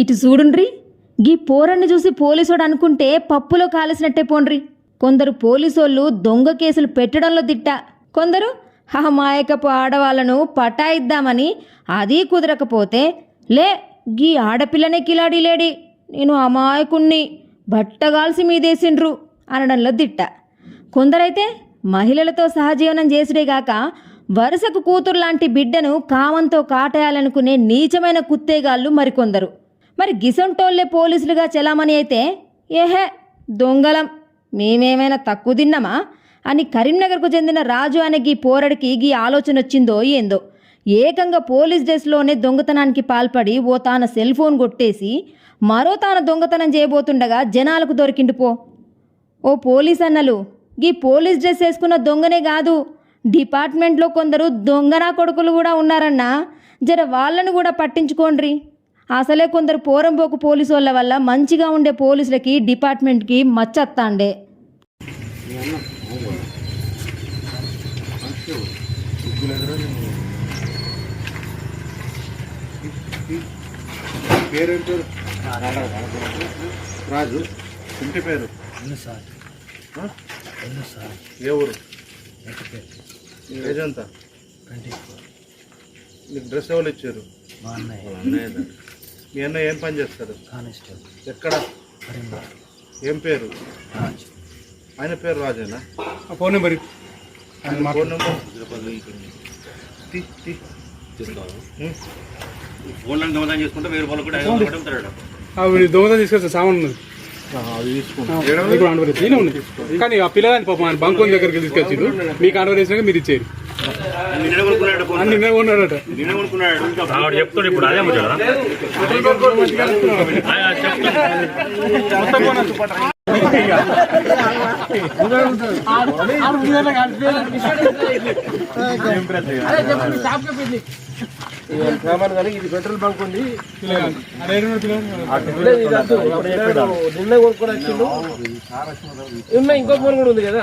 ఇటు చూడుండ్రి, గీ పోరన్ని చూసి పోలీసోడు అనుకుంటే పప్పులో కాలేసినట్టే పోండ్రి. కొందరు పోలీసోళ్ళు దొంగ కేసులు పెట్టడంలో దిట్ట, కొందరు మాయకపు ఆడవాళ్లను పటాయిద్దామని అది కుదరకపోతే లే గీ ఆడపిల్లనే కిలాడీలేడి, నేను అమాయకుణ్ణి బట్టగాల్సి మీదేసిండ్రు అనడంలో దిట్ట. కొందరైతే మహిళలతో సహజీవనం చేసుడేగాక వరుసకు కూతురు లాంటి బిడ్డను కామంతో కాటేయాలనుకునే నీచమైన కుత్తేగాళ్ళు మరికొందరు. మరి గిసొంటోళ్లే పోలీసులుగా చెలామణి అయితే ఏహే దొంగలం, మేమేమైనా తక్కువ తిన్నామా అని కరీంనగర్కు చెందిన రాజు అనే గీ పోరడికి గీ ఆలోచన వచ్చిందో ఏందో. ఏకంగా పోలీస్ డ్రెస్లోనే దొంగతనానికి పాల్పడి ఓ తాన సెల్ ఫోన్ కొట్టేసి మరో తాన దొంగతనం చేయబోతుండగా జనాలకు దొరికిండు పో. ఓ పోలీస్ అన్నలు, గీ పోలీస్ డ్రెస్ వేసుకున్న దొంగనే కాదు, డిపార్ట్మెంట్లో కొందరు దొంగనా కొడుకులు కూడా ఉన్నారన్నా, జర వాళ్ళను కూడా పట్టించుకోండ్రి. అసలే కొందరు పోరంబోకు పోలీసు వాళ్ళ వల్ల మంచిగా ఉండే పోలీసులకి డిపార్ట్మెంట్కి మచ్చత్తాండే. రాజు, ఇంటి పేరు ఏ ఊరు? ఏజ్ ఎంత? నీకు డ్రెస్ ఎవరు ఇచ్చారు? మీ అన్న ఏం పని చేస్తారు? ఎక్కడ? ఏం పేరు? ఆయన పేరు రాజేనా? ఫోన్ నెంబర్ ఫోన్ నెంబర్ ఫోన్లను దొంగతనం చేసుకుంటే 1000 రూపాయలు కూడా దొంగతనం తీసుకొచ్చా సామాన్ ఉన్నది ఉంది. కానీ ఆ పిల్లలని పాపం ఆయన బంకోని దగ్గరికి తీసుకొచ్చిండు, మీకు ఆర్డర్ చేసినాక మీరు ఇచ్చేది. నిన్న కొన్నాడట. చెప్తాడు ఇప్పుడు అదే ఇది పెట్రోల్ బంక్ ఉంది, నిన్న కొనుక్కొని వచ్చిండు. ఇంకో ఫోన్ కూడా ఉంది కదా.